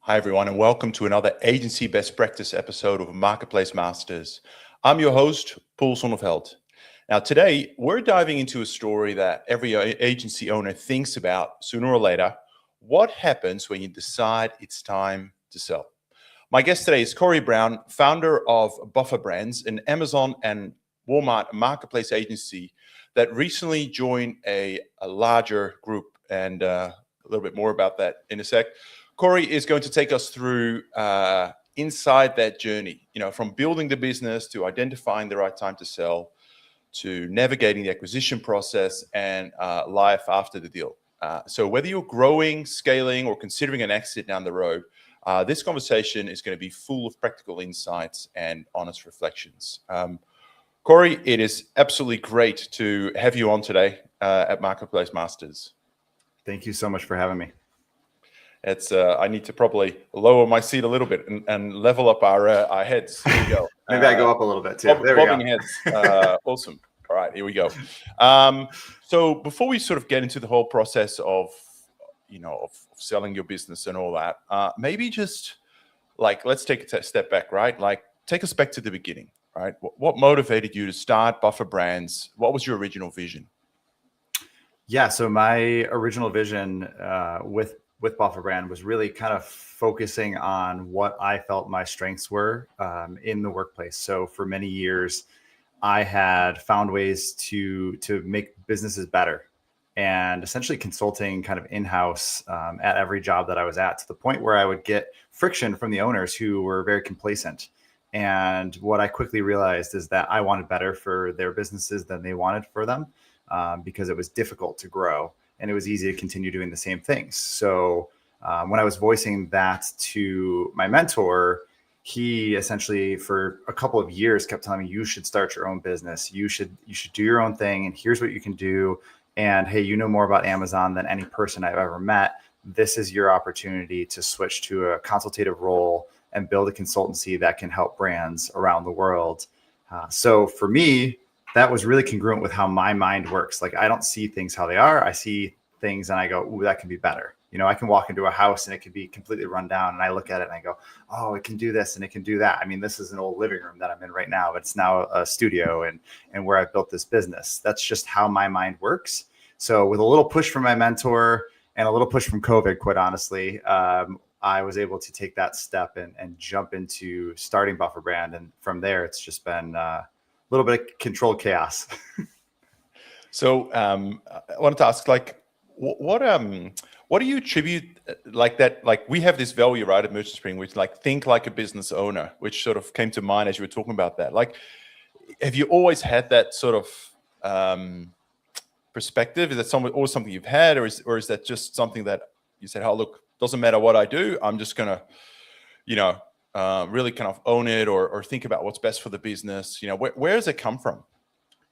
Hi, everyone, and welcome to another Agency Best Practice episode of Marketplace Masters. I'm your host, Paul Sonneveld. Now, today, we're diving into a story that every agency owner thinks about sooner or later. What happens when you decide it's time to sell? My guest today is Corey Brown, founder of buffaBRAND, an Amazon and Walmart marketplace agency that recently joined a larger group, and a little bit more about that in a sec. Corey is going to take us through inside that journey, from building the business to identifying the right time to sell, to navigating the acquisition process and life after the deal. So whether you're growing, scaling, or considering an exit down the road, this conversation is going to be full of practical insights and honest reflections. Corey, it is absolutely great to have you on today at Marketplace Masters. Thank you so much for having me. It's I need to probably lower my seat a little bit and level up our heads. Here we go. Maybe I go up a little bit too. There we bobbing go. Heads. Awesome. All right, here we go. So before we sort of get into the whole process of selling your business and all that, maybe just let's take a step back, right? Take us back to the beginning, right? What motivated you to start buffaBRAND? What was your original vision? Yeah, so my original vision with buffaBRAND was really kind of focusing on what I felt my strengths were in the workplace. So for many years, I had found ways to make businesses better, and essentially consulting kind of in-house at every job that I was at, to the point where I would get friction from the owners who were very complacent. And what I quickly realized is that I wanted better for their businesses than they wanted for them, because it was difficult to grow and it was easy to continue doing the same things. So when I was voicing that to my mentor, he essentially for a couple of years kept telling me, you should start your own business. You should do your own thing. And here's what you can do. And hey, you know more about Amazon than any person I've ever met. This is your opportunity to switch to a consultative role and build a consultancy that can help brands around the world. So for me, that was really congruent with how my mind works. I don't see things how they are. I see things and I go, ooh, that can be better. I can walk into a house and it can be completely run down, and I look at it and I go, oh, it can do this and it can do that. I mean, this is an old living room that I'm in right now, but it's now a studio and where I've built this business. That's just how my mind works. So with a little push from my mentor and a little push from COVID, quite honestly, I was able to take that step and jump into starting buffaBRAND. And from there, it's just been a little bit of controlled chaos. So I wanted to ask, what do you attribute that? We have this value, right, at Merchant Spring, which think like a business owner, which sort of came to mind as you were talking about that. Have you always had that sort of perspective? Is that always something you've had, or is that just something that you said, oh, look, doesn't matter what I do, I'm just gonna, really kind of own it or think about what's best for the business? Where does it come from?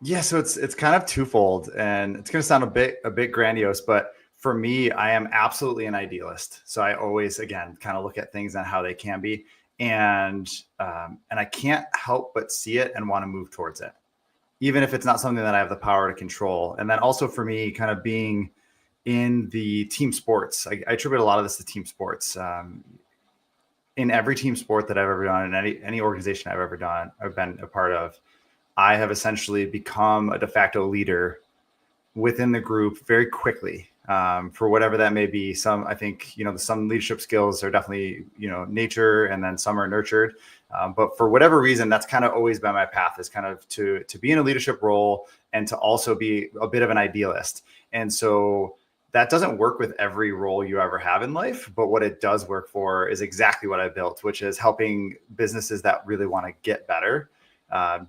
Yeah, so it's kind of twofold, and it's going to sound a bit grandiose, but for me, I am absolutely an idealist. So I always, again, kind of look at things and how they can be, and I can't help but see it and want to move towards it, even if it's not something that I have the power to control. And then also for me, kind of being in the team sports, I attribute a lot of this to team sports. In every team sport that I've ever done, in any organization I've ever done, I've been a part of, I have essentially become a de facto leader within the group very quickly, for whatever that may be. Some, I think, some leadership skills are definitely, nature, and then some are nurtured. But for whatever reason, that's kind of always been my path, is kind of to be in a leadership role and to also be a bit of an idealist. And so that doesn't work with every role you ever have in life, but what it does work for is exactly what I built, which is helping businesses that really want to get better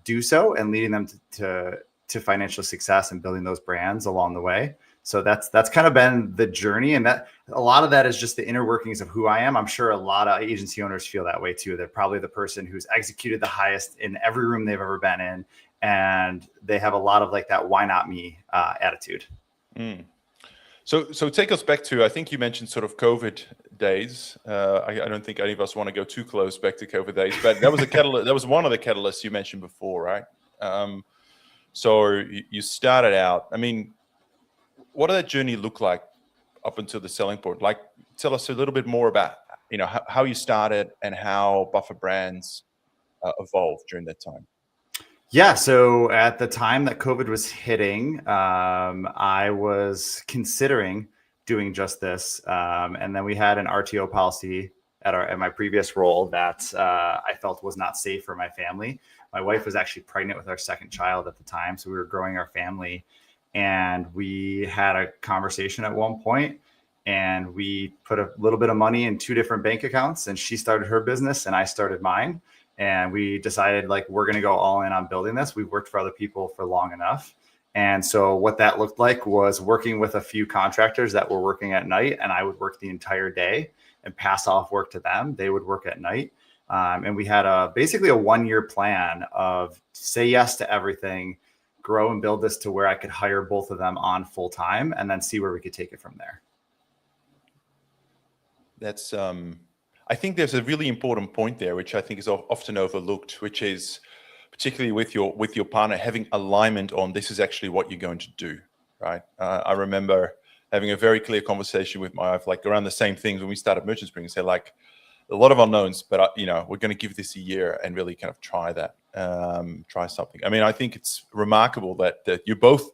do so, and leading them to financial success and building those brands along the way. So that's kind of been the journey, and that a lot of that is just the inner workings of who I am. I'm sure a lot of agency owners feel that way too. They're probably the person who's executed the highest in every room they've ever been in, and they have a lot of that "why not me" attitude. Mm. So take us back to, I think you mentioned sort of COVID days. I don't think any of us want to go too close back to COVID days, but that was a catalyst. That was one of the catalysts you mentioned before, right? So you started out. I mean, what did that journey look like up until the selling point? Tell us a little bit more about how you started and how buffaBRANDs evolved during that time. Yeah, so at the time that COVID was hitting, I was considering doing just this, and then we had an RTO policy at my previous role that I felt was not safe for my family. My wife was actually pregnant with our second child at the time, so we were growing our family, and we had a conversation at one point, and we put a little bit of money in two different bank accounts, and she started her business, and I started mine. And we decided, like, we're going to go all in on building this. We've worked for other people for long enough. And so what that looked like was working with a few contractors that were working at night, and I would work the entire day and pass off work to them. They would work at night. And we had basically a 1-year plan of say yes to everything, grow and build this to where I could hire both of them on full time, and then see where we could take it from there. That's I think there's a really important point there, which I think is often overlooked, which is particularly with your partner, having alignment on this is actually what you're going to do, right? I remember having a very clear conversation with my wife, like around the same things when we started Merchant Spring, and say like a lot of unknowns, but we're going to give this a year and really kind of try that, try something. I mean, I think it's remarkable that you both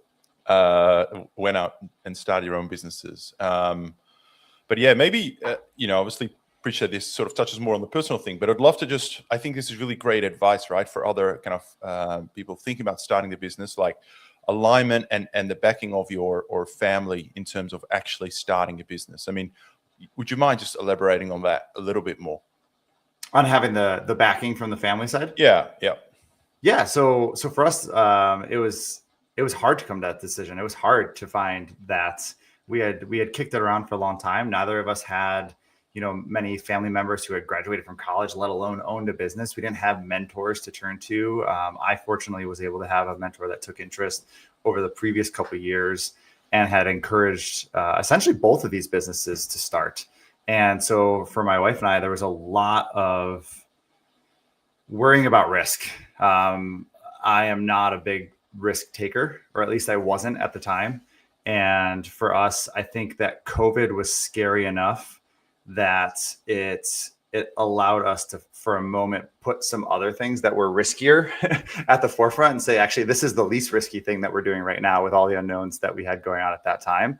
went out and started your own businesses. But yeah, maybe obviously appreciate this sort of touches more on the personal thing, but I'd love to I think this is really great advice, right? For other kind of people thinking about starting the business, like alignment and the backing of your family in terms of actually starting a business. I mean, would you mind just elaborating on that a little bit more? On having the backing from the family side? Yeah. So for us, it was hard to come to that decision. It was hard to find that we had kicked it around for a long time. Neither of us had many family members who had graduated from college, let alone owned a business. We didn't have mentors to turn to. I fortunately was able to have a mentor that took interest over the previous couple of years and had encouraged essentially both of these businesses to start. And so for my wife and I, there was a lot of worrying about risk. I am not a big risk taker, or at least I wasn't at the time. And for us, I think that COVID was scary enough that it allowed us to, for a moment, put some other things that were riskier at the forefront and say, actually, this is the least risky thing that we're doing right now with all the unknowns that we had going on at that time.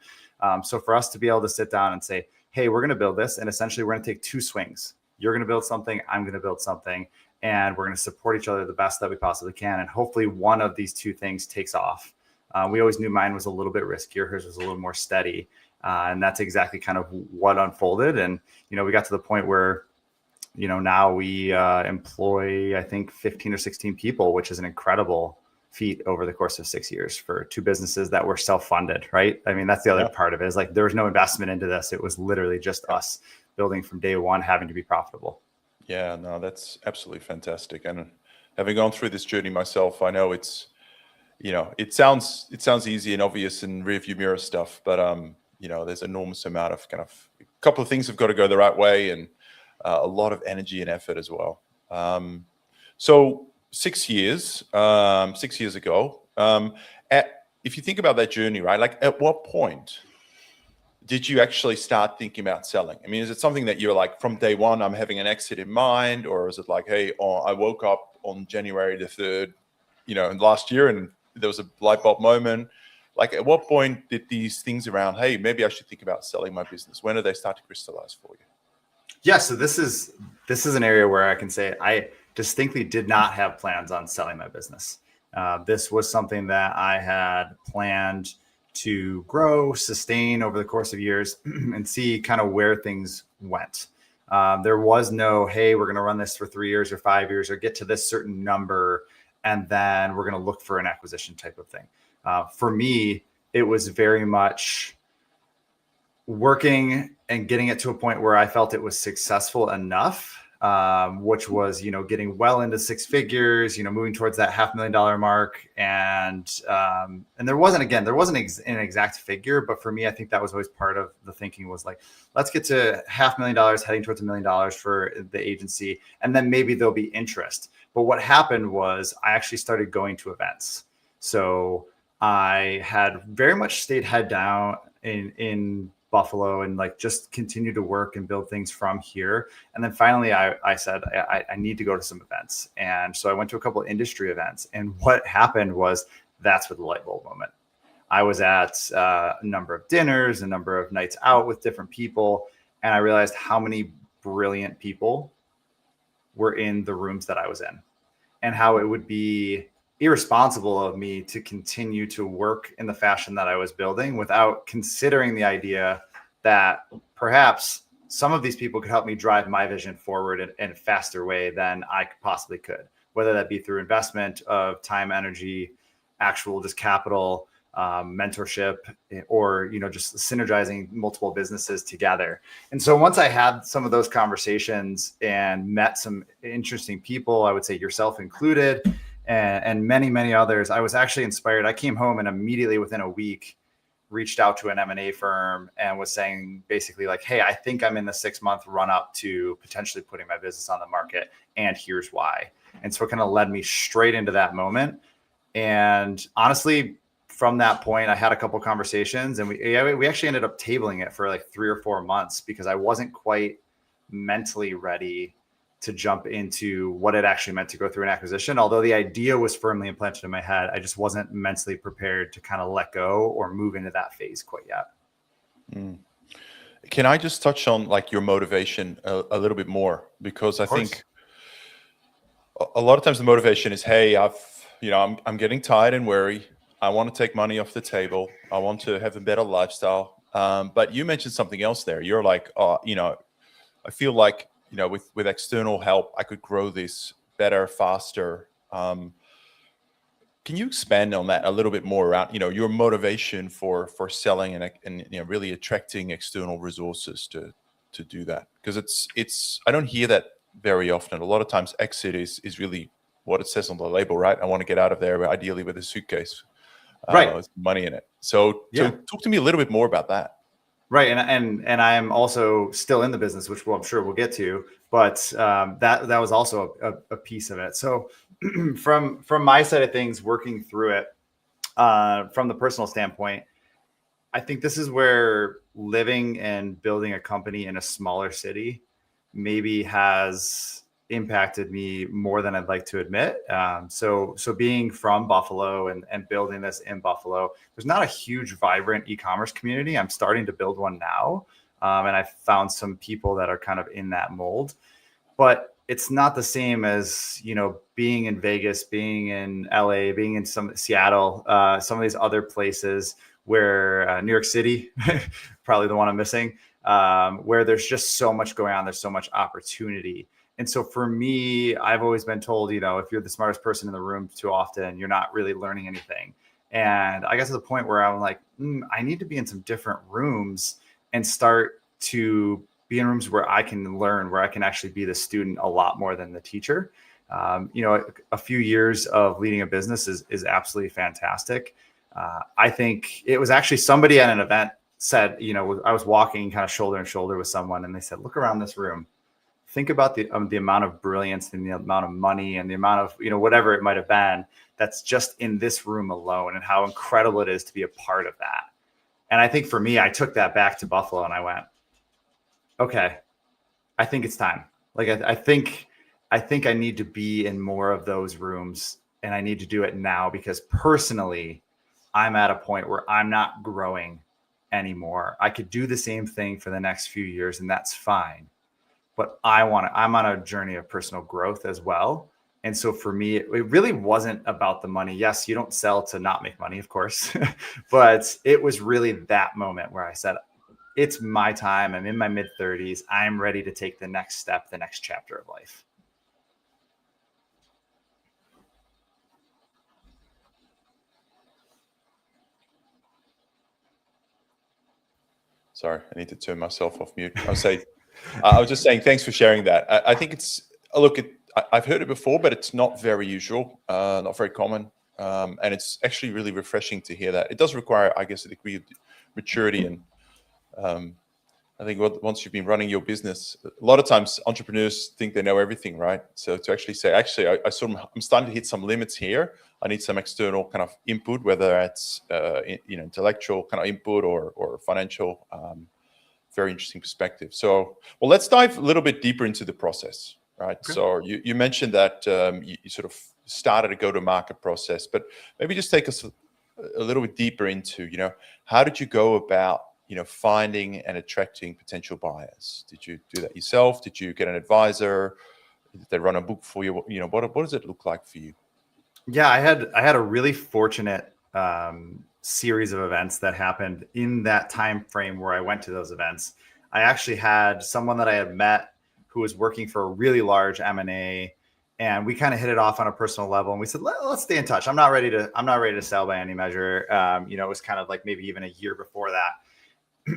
So for us to be able to sit down and say, hey, we're going to build this, and essentially we're going to take two swings. You're going to build something, I'm going to build something, and we're going to support each other the best that we possibly can. And hopefully one of these two things takes off. We always knew mine was a little bit riskier. Hers was a little more steady. And that's exactly kind of what unfolded. And, we got to the point where, now we employ, I think, 15 or 16 people, which is an incredible feat over the course of 6 years for two businesses that were self-funded, right? I mean, that's the other part of it, is like, there was no investment into this. It was literally just us building from day one, having to be profitable. Yeah, no, that's absolutely fantastic. And having gone through this journey myself, I know it's, it sounds easy and obvious and rearview mirror stuff, but there's enormous amount of kind of a couple of things have got to go the right way, and a lot of energy and effort as well. So 6 years ago, if you think about that journey, right? Like, at what point did you actually start thinking about selling? I mean, is it something that you're like, from day one, I'm having an exit in mind, or is it like, hey, I woke up on January the 3rd, last year, and there was a light bulb moment? Like, at what point did these things around, hey, maybe I should think about selling my business, when did they start to crystallize for you? Yeah, so this is an area where I can say I distinctly did not have plans on selling my business. This was something that I had planned to grow, sustain over the course of years, and see kind of where things went. There was no, hey, we're going to run this for 3 years or 5 years or get to this certain number, and then we're going to look for an acquisition type of thing. For me, it was very much working and getting it to a point where I felt it was successful enough, which was, getting well into six figures, moving towards that $500,000 mark. And there wasn't an exact figure, but for me, I think that was always part of the thinking, was like, let's get to $500,000, heading towards $1 million for the agency. And then maybe there'll be interest. But what happened was I actually started going to events. So I had very much stayed head down in Buffalo and like just continue to work and build things from here. And then finally I said, I need to go to some events. And so I went to a couple of industry events, and what happened was that's where the light bulb moment. I was at a number of dinners, a number of nights out with different people, and I realized how many brilliant people were in the rooms that I was in, and how it would be irresponsible of me to continue to work in the fashion that I was building without considering the idea that perhaps some of these people could help me drive my vision forward in a faster way than I possibly could, whether that be through investment of time, energy, actual just capital, mentorship, or just synergizing multiple businesses together. And so once I had some of those conversations and met some interesting people, I would say yourself included, and many others, I was actually inspired. I came home and immediately within a week reached out to an M&A firm and was saying basically like, hey, I think I'm in the 6-month run up to potentially putting my business on the market, and here's why. And so it kind of led me straight into that moment. And honestly, from that point, I had a couple conversations, and we actually ended up tabling it for like 3 or 4 months because I wasn't quite mentally ready to jump into what it actually meant to go through an acquisition. Although the idea was firmly implanted in my head, I just wasn't mentally prepared to kind of let go or move into that phase quite yet. Can I just touch on like your motivation a little bit more? Because I think a lot of times the motivation is, hey, I'm getting tired and weary. I want to take money off the table. I want to have a better lifestyle. But you mentioned something else there. You're like, I feel like, with external help, I could grow this better, faster. Can you expand on that a little bit more around, your motivation for selling and really attracting external resources to do that? Because I don't hear that very often. A lot of times exit is really what it says on the label, right? I want to get out of there, ideally with a suitcase. Right. With money in it. So talk to me a little bit more about that. Right. And I am also still in the business, which I'm sure we'll get to, but that was also a piece of it. So from my side of things, working through it from the personal standpoint, I think this is where living and building a company in a smaller city maybe has impacted me more than I'd like to admit. So being from Buffalo and building this in Buffalo, there's not a huge vibrant e-commerce community. I'm starting to build one now. And I've found some people that are kind of in that mold, but it's not the same as, being in Vegas, being in LA, being in some Seattle, some of these other places where New York City, probably the one I'm missing, where there's just so much going on. There's so much opportunity. And so for me, I've always been told, if you're the smartest person in the room too often, you're not really learning anything. And I got to the point where I'm like, I need to be in some different rooms and start to be in rooms where I can learn, where I can actually be the student a lot more than the teacher. A few years of leading a business is absolutely fantastic. I think it was actually somebody at an event said, I was walking kind of shoulder to shoulder with someone, and they said, look around this room. Think about the amount of brilliance and the amount of money and the amount of, whatever it might have been that's just in this room alone, and how incredible it is to be a part of that. And I think for me, I took that back to Buffalo and I went, okay, I think it's time. Like, I think I need to be in more of those rooms, and I need to do it now, because personally, I'm at a point where I'm not growing anymore. I could do the same thing for the next few years, and that's fine. But I'm on a journey of personal growth as well. And so for me, it really wasn't about the money. Yes, you don't sell to not make money, of course, but it was really that moment where I said, it's my time. I'm in my mid-30s. I'm ready to take the next step, the next chapter of life. Sorry, I need to turn myself off mute. I was just saying, thanks for sharing that. I think I've heard it before, but it's not very usual, not very common. And it's actually really refreshing to hear that. It does require, I guess, a degree of maturity. And I think once you've been running your business, a lot of times entrepreneurs think they know everything, right? So to actually say, I'm starting to hit some limits here. I need some external kind of input, whether it's intellectual kind of input or financial Very interesting perspective. So, well, let's dive a little bit deeper into the process, right? Okay. So you mentioned that you sort of started a go-to-market process, but maybe just take us a little bit deeper into, how did you go about, finding and attracting potential buyers? Did you do that yourself? Did you get an advisor? Did they run a book for you? What does it look like for you? Yeah, I had a really fortunate series of events that happened in that time frame where I went to those events. I actually had someone that I had met who was working for a really large M&A, and we kind of hit it off on a personal level. And we said, let's stay in touch. I'm not ready to sell by any measure. It was kind of like maybe even a year before that.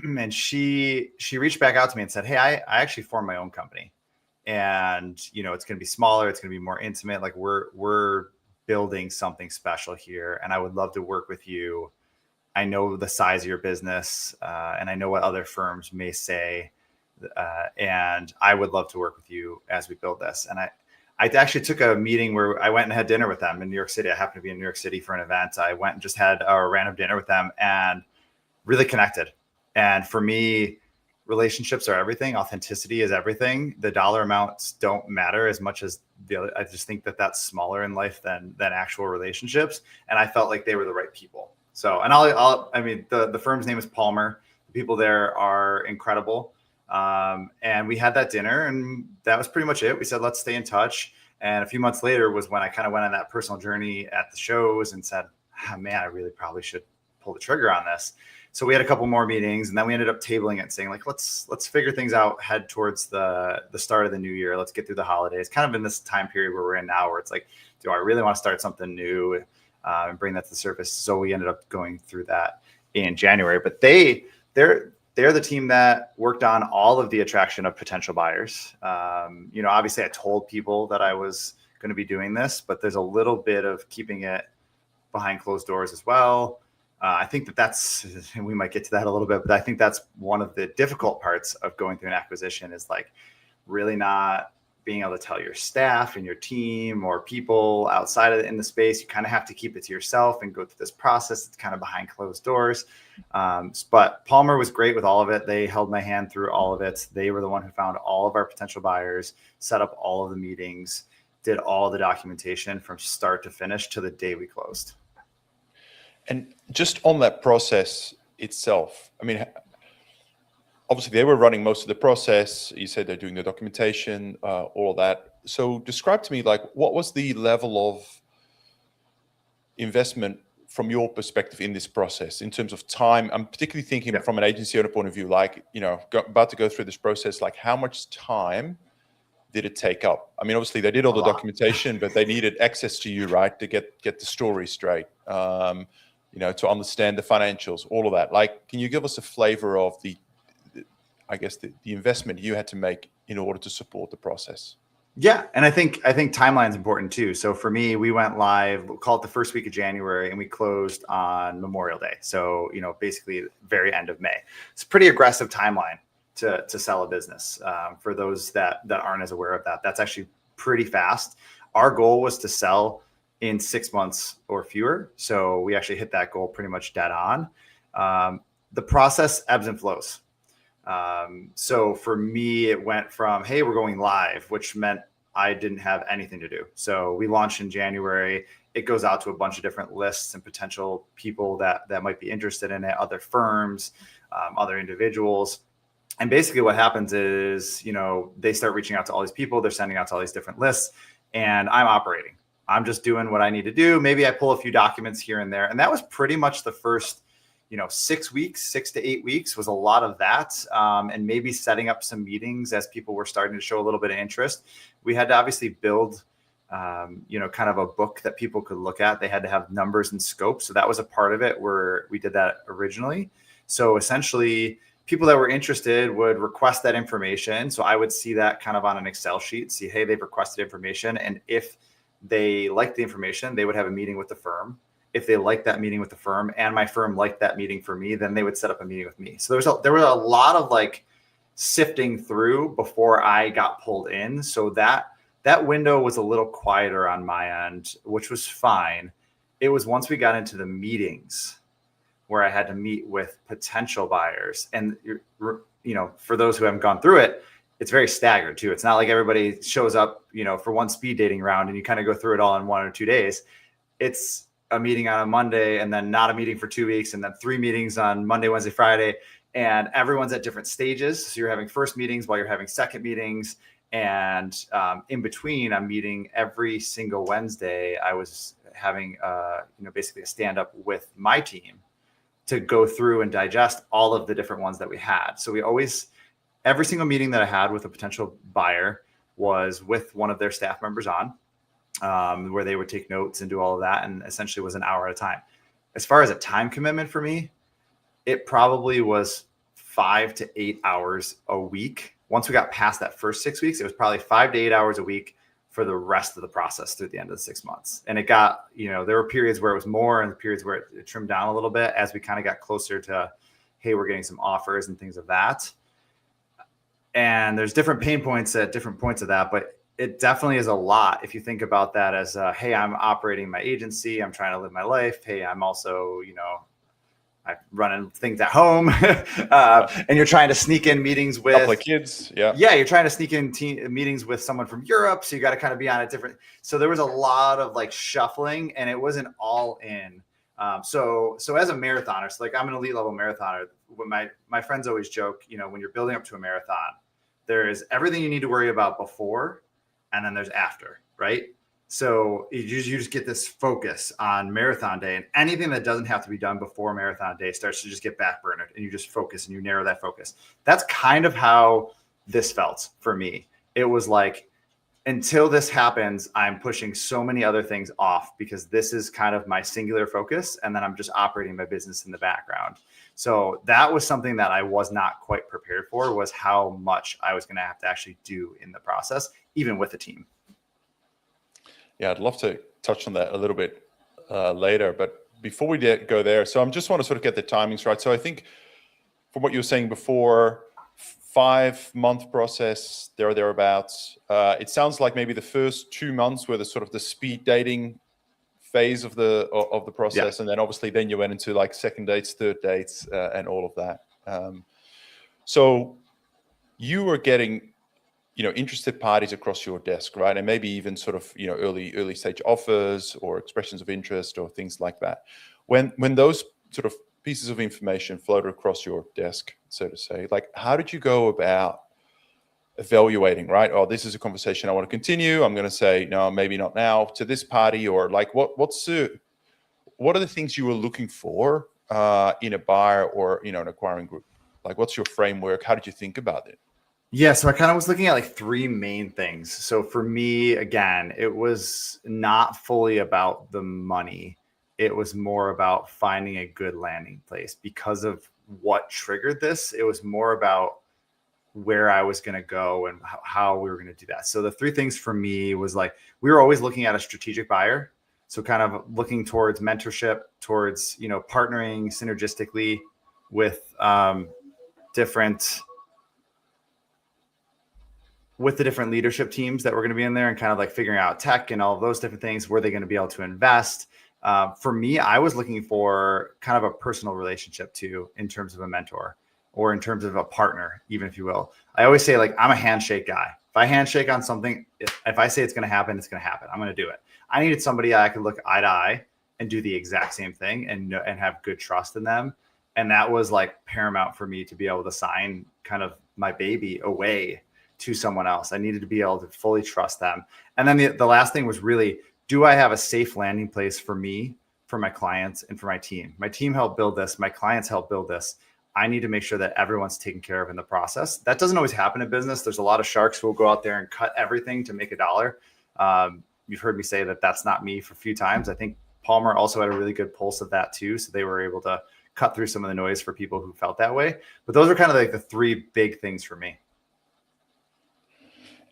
And she reached back out to me and said, hey, I actually formed my own company, and it's going to be smaller. It's going to be more intimate. Like we're building something special here, and I would love to work with you. I know the size of your business, and I know what other firms may say, and I would love to work with you as we build this. And I actually took a meeting where I went and had dinner with them in New York City. I happened to be in New York City for an event. I went and just had a random dinner with them and really connected. And for me, relationships are everything. Authenticity is everything. The dollar amounts don't matter as much as the other. I just think that that's smaller in life than actual relationships. And I felt like they were the right people. So, and the firm's name is Palmer. The people there are incredible. And we had that dinner, and that was pretty much it. We said, let's stay in touch. And a few months later was when I kind of went on that personal journey at the shows and said, man, I really probably should pull the trigger on this. So we had a couple more meetings, and then we ended up tabling it and saying, like, let's figure things out, head towards the start of the new year. Let's get through the holidays, kind of in this time period where we're in now, where it's like, do I really want to start something new and bring that to the surface? So we ended up going through that in January. But they're the team that worked on all of the attraction of potential buyers. Obviously I told people that I was going to be doing this, but there's a little bit of keeping it behind closed doors as well. I think and we might get to that a little bit, but I think that's one of the difficult parts of going through an acquisition is like really not being able to tell your staff and your team or people outside of in the space. You kind of have to keep it to yourself and go through this process. It's kind of behind closed doors. But Palmer was great with all of it. They held my hand through all of it. They were the one who found all of our potential buyers, set up all of the meetings, did all the documentation from start to finish to the day we closed. And just on that process itself, I mean, obviously they were running most of the process. You said they're doing the documentation, all of that. So describe to me, like, what was the level of investment from your perspective in this process in terms of time? I'm particularly thinking from an agency owner point of view, like, about to go through this process, like how much time did it take up? I mean, obviously they did all the documentation, but they needed access to you, right, to get the story straight. To understand the financials, all of that. Like, can you give us a flavor of the investment you had to make in order to support the process? Yeah. And I think timeline is important too. So for me, we went live, we'll call it the first week of January, and we closed on Memorial Day. So, basically very end of May. It's a pretty aggressive timeline to sell a business. For those that aren't as aware of that, that's actually pretty fast. Our goal was to sell in 6 months or fewer. So we actually hit that goal pretty much dead on. The process ebbs and flows. So for me, it went from, hey, we're going live, which meant I didn't have anything to do. So we launched in January. It goes out to a bunch of different lists and potential people that might be interested in it, other firms, other individuals. And basically what happens is, they start reaching out to all these people. They're sending out to all these different lists, and I'm operating. I'm just doing what I need to do. Maybe I pull a few documents here and there. And that was pretty much the first, 6 to 8 weeks was a lot of that. And maybe setting up some meetings as people were starting to show a little bit of interest. We had to obviously build, kind of a book that people could look at. They had to have numbers and scope. So that was a part of it where we did that originally. So essentially people that were interested would request that information. So I would see that kind of on an Excel sheet, see, hey, they've requested information. And if they liked the information, they would have a meeting with the firm. If they liked that meeting with the firm and my firm liked that meeting for me, then they would set up a meeting with me. So there was a lot of like sifting through before I got pulled in. So that window was a little quieter on my end, which was fine. It was once we got into the meetings where I had to meet with potential buyers. And for those who haven't gone through it, it's very staggered too. It's not like everybody shows up, for one speed dating round and you kind of go through it all in 1 or 2 days. It's a meeting on a Monday and then not a meeting for 2 weeks and then 3 meetings on Monday, Wednesday, Friday. And everyone's at different stages. So you're having first meetings while you're having second meetings. And in between, I'm meeting every single Wednesday. I was having, basically a stand up with my team to go through and digest all of the different ones that we had. So every single meeting that I had with a potential buyer was with one of their staff members on, where they would take notes and do all of that. And essentially was an hour at a time. As far as a time commitment for me, it probably was 5 to 8 hours a week. Once we got past that first 6 weeks, it was probably 5 to 8 hours a week for the rest of the process through the end of the 6 months. And it got, there were periods where it was more and periods where it trimmed down a little bit as we kind of got closer to, hey, we're getting some offers and things of that. And there's different pain points at different points of that, but it definitely is a lot. If you think about that as, hey, I'm operating my agency, I'm trying to live my life. Hey, I'm also, I'm running things at home, and you're trying to sneak in meetings with a couple of kids. Yeah. You're trying to sneak in meetings with someone from Europe. So you got to kind of be on a different. So there was a lot of like shuffling, and it wasn't all in. So as a marathoner, so like I'm an elite level marathoner. When my friends always joke, when you're building up to a marathon, there is everything you need to worry about before, and then there's after, right? So you just get this focus on marathon day, and anything that doesn't have to be done before marathon day starts to just get backburnered, and you just focus and you narrow that focus. That's kind of how this felt for me. It was like, until this happens, I'm pushing so many other things off because this is kind of my singular focus. And then I'm just operating my business in the background. So that was something that I was not quite prepared for, was how much I was going to have to actually do in the process, even with a team. Yeah, I'd love to touch on that a little bit later. But before we go there, so I just want to sort of get the timings right. So I think from what you were saying before, 5-month process, thereabouts. It sounds like maybe the first 2 months were the sort of the speed dating phase of the process, and then obviously then you went into like second dates, third dates, and all of that. So you were getting, interested parties across your desk, right? And maybe even sort of, early stage offers or expressions of interest or things like that. When those sort of pieces of information floated across your desk, so to say, like how did you go about evaluating, right? Oh, this is a conversation I want to continue. I'm going to say, no, maybe not now, to this party, or like what are the things you were looking for in a buyer or, an acquiring group? Like what's your framework? How did you think about it? Yeah, so I kind of was looking at like 3 main things. So for me, again, it was not fully about the money. It was more about finding a good landing place. Because of what triggered this, it was more about where I was going to go and how we were going to do that. So the 3 things for me was like, we were always looking at a strategic buyer. So kind of looking towards mentorship, towards, partnering synergistically with with the different leadership teams that were going to be in there, and kind of like figuring out tech and all of those different things. Were they going to be able to invest? For me, I was looking for kind of a personal relationship too, in terms of a mentor or in terms of a partner, even, if you will. I always say, like, I'm a handshake guy. If I handshake on something, if I say it's going to happen, it's going to happen. I'm going to do it. I needed somebody I could look eye to eye and do the exact same thing and have good trust in them. And that was like paramount for me to be able to sign kind of my baby away to someone else. I needed to be able to fully trust them. And then the last thing was really, do I have a safe landing place for me, for my clients, and for my team? My team helped build this. My clients helped build this. I need to make sure that everyone's taken care of in the process. That doesn't always happen in business. There's a lot of sharks who will go out there and cut everything to make $1. You've heard me say that that's not me for a few times. I think Palmer also had a really good pulse of that too. So they were able to cut through some of the noise for people who felt that way. But those are kind of like the 3 big things for me.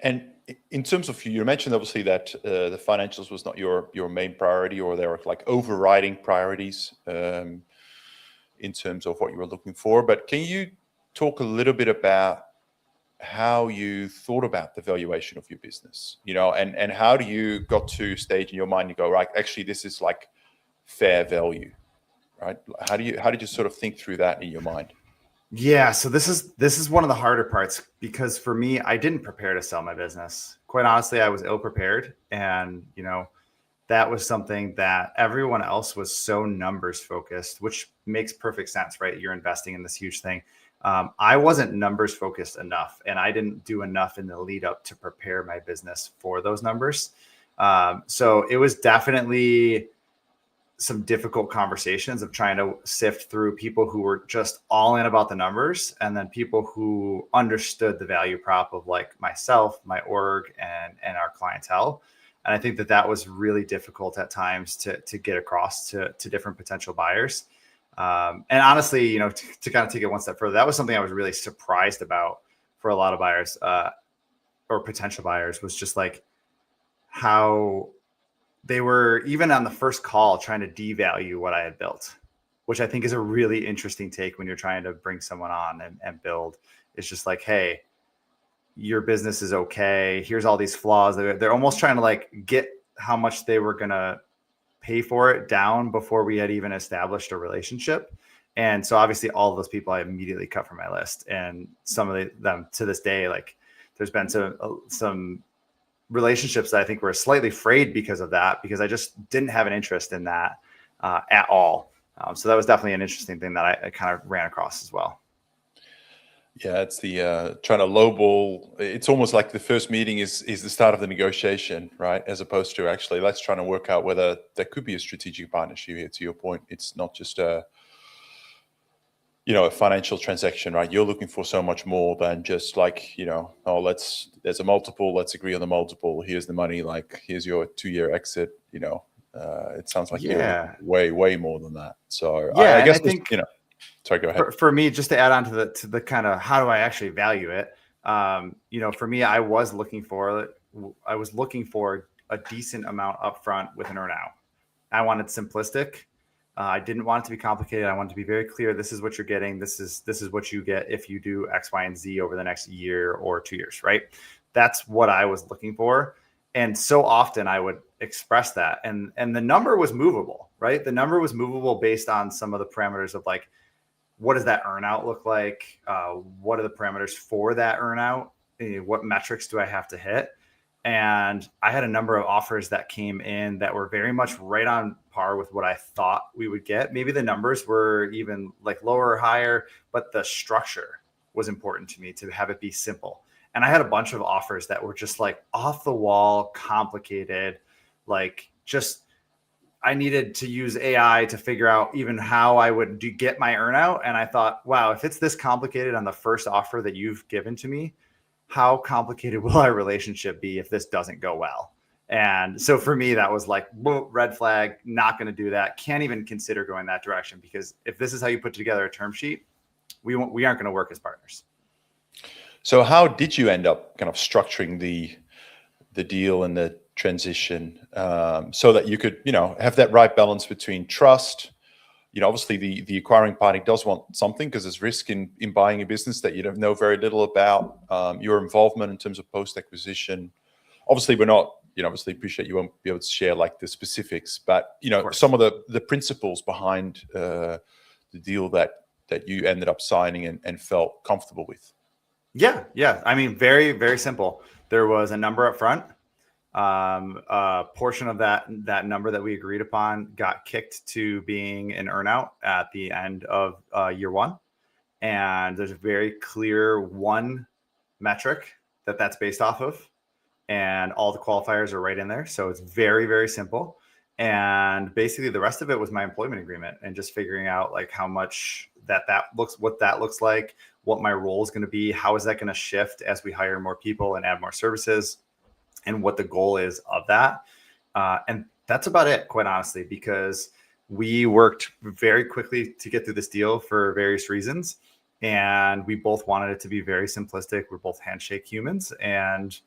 And in terms of, you mentioned obviously that the financials was not your main priority, or there were like overriding priorities in terms of what you were looking for. But can you talk a little bit about how you thought about the valuation of your business, and how do you got to a stage in your mind you go, right, actually this is like fair value, right? How did you sort of think through that in your mind? Yeah, so this is one of the harder parts, because for me, I didn't prepare to sell my business. Quite honestly, I was ill prepared, and that was something that everyone else was so numbers focused, which makes perfect sense, right? You're investing in this huge thing. I wasn't numbers focused enough, and I didn't do enough in the lead up to prepare my business for those numbers. So it was definitely some difficult conversations of trying to sift through people who were just all in about the numbers, and then people who understood the value prop of like myself, my org, and our clientele. And I think that was really difficult at times to get across to different potential buyers. And honestly, to kind of take it one step further, that was something I was really surprised about for a lot of buyers, or potential buyers, was just like how they were, even on the first call, trying to devalue what I had built, which I think is a really interesting take when you're trying to bring someone on and build. It's just like, hey, your business is okay. Here's all these flaws. They're almost trying to like get how much they were going to pay for it down before we had even established a relationship. And so obviously all of those people I immediately cut from my list. And some of them to this day, like there's been some relationships that I think were slightly frayed because of that, because I just didn't have an interest in that at all. So that was definitely an interesting thing that I kind of ran across as well. Yeah, it's the trying to lowball. It's almost like the first meeting is the start of the negotiation, right? As opposed to actually let's try to work out whether there could be a strategic partnership here. To your point, it's not just a financial transaction, right? You're looking for so much more than just like, oh, there's a multiple, let's agree on the multiple. Here's the money, like here's your 2-year exit. It sounds like you're looking Yeah. way, way more than that. So Yeah. I And guess I think sorry, go ahead. for me, just to add on to the kind of how do I actually value it? For me, I was looking for a decent amount upfront with an earnout. I wanted simplistic. I didn't want it to be complicated. I wanted to be very clear. This is what you're getting. This is what you get if you do X, Y, and Z over the next year or 2 years, right? That's what I was looking for. And so often I would express that. And the number was movable, right? The number was movable based on some of the parameters of like, what does that earnout look like? What are the parameters for that earnout? What metrics do I have to hit? And I had a number of offers that came in that were very much right on par with what I thought we would get. Maybe the numbers were even like lower or higher, but the structure was important to me to have it be simple. And I had a bunch of offers that were just like off the wall, complicated, like just I needed to use AI to figure out even how I would get my earnout. And I thought, wow, if it's this complicated on the first offer that you've given to me, how complicated will our relationship be if this doesn't go well? And so for me, that was like, whoa, red flag, not going to do that. Can't even consider going that direction, because if this is how you put together a term sheet, we aren't going to work as partners. So how did you end up kind of structuring the deal and the transition so that you could, have that right balance between trust? Obviously the acquiring party does want something because there's risk in buying a business that you don't know very little about. Your involvement in terms of post-acquisition. Obviously we're not, obviously appreciate you won't be able to share like the specifics, but some of the principles behind the deal that you ended up signing and felt comfortable with. Yeah. I mean, very, very simple. There was a number up front. A portion of that number that we agreed upon got kicked to being an earnout at the end of year one. And there's a very clear one metric that's based off of, and all the qualifiers are right in there. So it's very, very simple. And basically the rest of it was my employment agreement and just figuring out like how much what that looks like, what my role is going to be, how is that going to shift as we hire more people and add more services, and what the goal is of that. And that's about it, quite honestly, because we worked very quickly to get through this deal for various reasons. And we both wanted it to be very simplistic. We're both handshake humans. And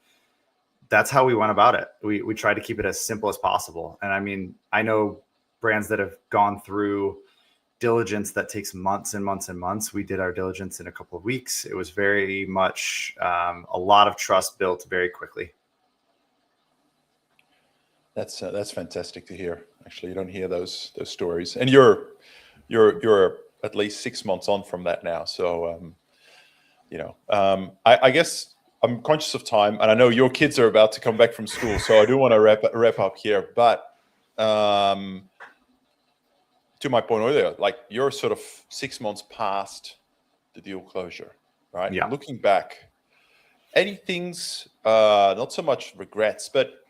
that's how we went about it. We tried to keep it as simple as possible. And I mean, I know brands that have gone through diligence that takes months and months and months. We did our diligence in a couple of weeks. It was very much a lot of trust built very quickly. That's fantastic to hear. Actually, you don't hear those stories, and you're at least 6 months on from that now. So, I guess I'm conscious of time, and I know your kids are about to come back from school, so I do want to wrap up here. But to my point earlier, like you're sort of 6 months past the deal closure, right? Yeah. Looking back, any things, not so much regrets, but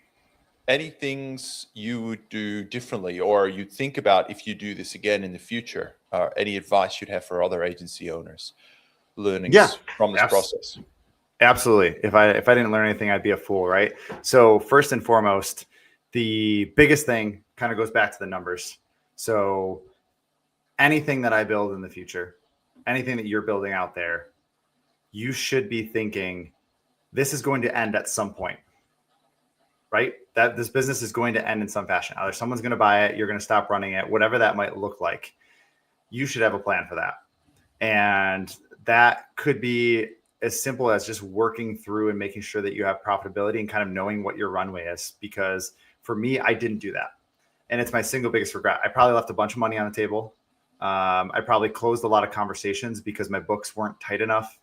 any things you would do differently, or you think about if you do this again in the future? Any advice you'd have for other agency owners, learnings from this process? Absolutely. If I didn't learn anything, I'd be a fool, right? So first and foremost, the biggest thing kind of goes back to the numbers. So anything that I build in the future, anything that you're building out there, you should be thinking this is going to end at some point, right? That this business is going to end in some fashion. Either someone's going to buy it, you're going to stop running it, whatever that might look like. You should have a plan for that. And that could be as simple as just working through and making sure that you have profitability and kind of knowing what your runway is. Because for me, I didn't do that. And it's my single biggest regret. I probably left a bunch of money on the table. I probably closed a lot of conversations because my books weren't tight enough.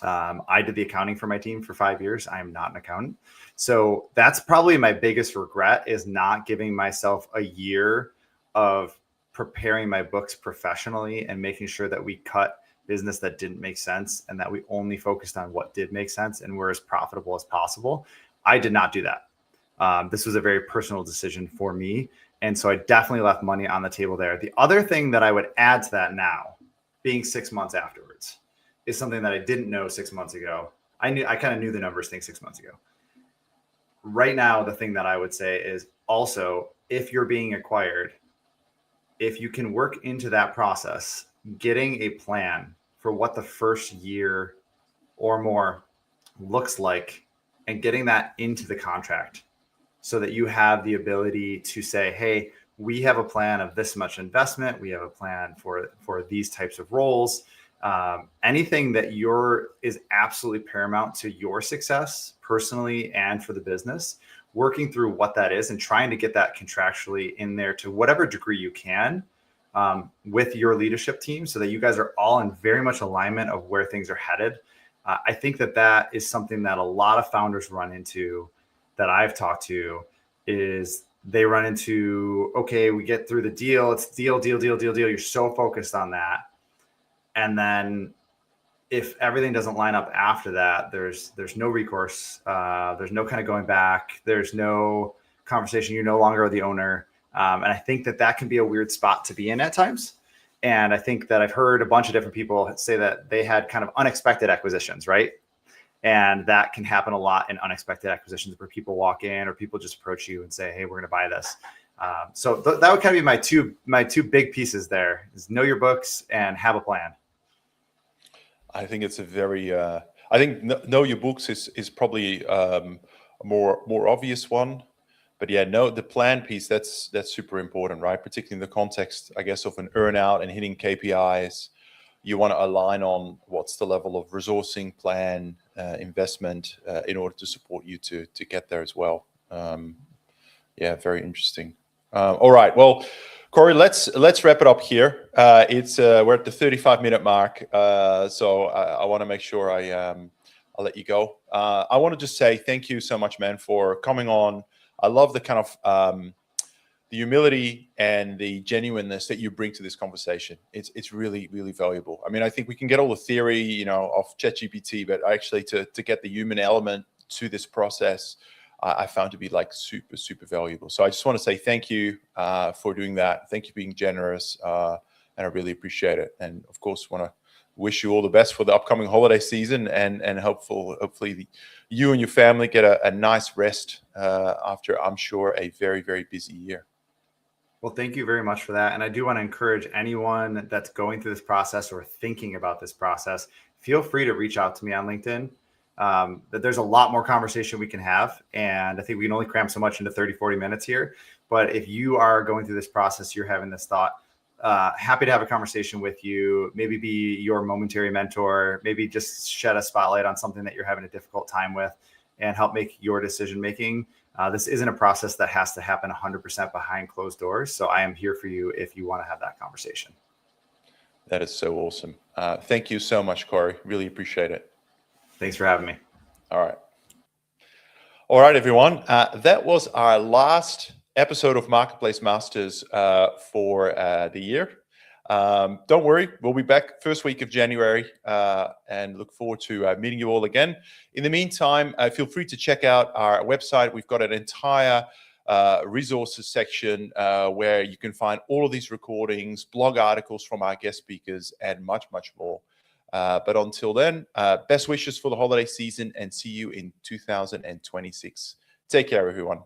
I did the accounting for my team for 5 years. I am not an accountant. So that's probably my biggest regret, is not giving myself a year of preparing my books professionally and making sure that we cut business that didn't make sense and that we only focused on what did make sense and were as profitable as possible. I did not do that. This was a very personal decision for me. And so I definitely left money on the table there. The other thing that I would add to that now, being 6 months afterwards, is something that I didn't know 6 months ago. I kind of knew the numbers thing 6 months ago. Right now, the thing that I would say is also, if you're being acquired, if you can work into that process, getting a plan for what the first year or more looks like and getting that into the contract so that you have the ability to say, hey, we have a plan of this much investment. We have a plan for these types of roles. Anything that is absolutely paramount to your success personally and for the business, working through what that is and trying to get that contractually in there to whatever degree you can with your leadership team so that you guys are all in very much alignment of where things are headed. I think that is something that a lot of founders run into that I've talked to, is they run into, okay, we get through the deal. It's deal. You're so focused on that. And then if everything doesn't line up after that, there's no recourse. There's no kind of going back. There's no conversation. You no longer are the owner. And I think that can be a weird spot to be in at times. And I think that I've heard a bunch of different people say that they had kind of unexpected acquisitions, right? And that can happen a lot in unexpected acquisitions where people walk in or people just approach you and say, hey, we're going to buy this. So that would kind of be my two big pieces there, is know your books and have a plan. I think it's a very, I think know your books is probably a more obvious one. But yeah, no, the plan piece, that's super important, right? Particularly in the context, I guess, of an earnout and hitting KPIs. You want to align on what's the level of resourcing, plan, investment in order to support you to get there as well. Yeah, very interesting. All right, well, Corey, let's wrap it up here. We're at the 35-minute mark, so I want to make sure I'll let you go. I want to just say thank you so much, man, for coming on. I love the kind of the humility and the genuineness that you bring to this conversation. It's really, really valuable. I mean, I think we can get all the theory, of ChatGPT, but actually to get the human element to this process, I found to be like super, super valuable. So I just want to say thank you for doing that. Thank you for being generous, and I really appreciate it. And of course, want to wish you all the best for the upcoming holiday season, and hopefully you and your family get a nice rest after, I'm sure, a very, very busy year. Well, thank you very much for that. And I do want to encourage anyone that's going through this process or thinking about this process, feel free to reach out to me on LinkedIn. That there's a lot more conversation we can have. And I think we can only cram so much into 30, 40 minutes here. But if you are going through this process, you're having this thought, happy to have a conversation with you, maybe be your momentary mentor, maybe just shed a spotlight on something that you're having a difficult time with and help make your decision-making. This isn't a process that has to happen 100% behind closed doors. So I am here for you if you want to have that conversation. That is so awesome. Thank you so much, Corey. Really appreciate it. Thanks for having me. All right. All right, everyone. That was our last episode of Marketplace Masters for the year. Don't worry, we'll be back first week of January and look forward to meeting you all again. In the meantime, feel free to check out our website. We've got an entire resources section where you can find all of these recordings, blog articles from our guest speakers, and much, much more. But until then, best wishes for the holiday season and see you in 2026. Take care, everyone.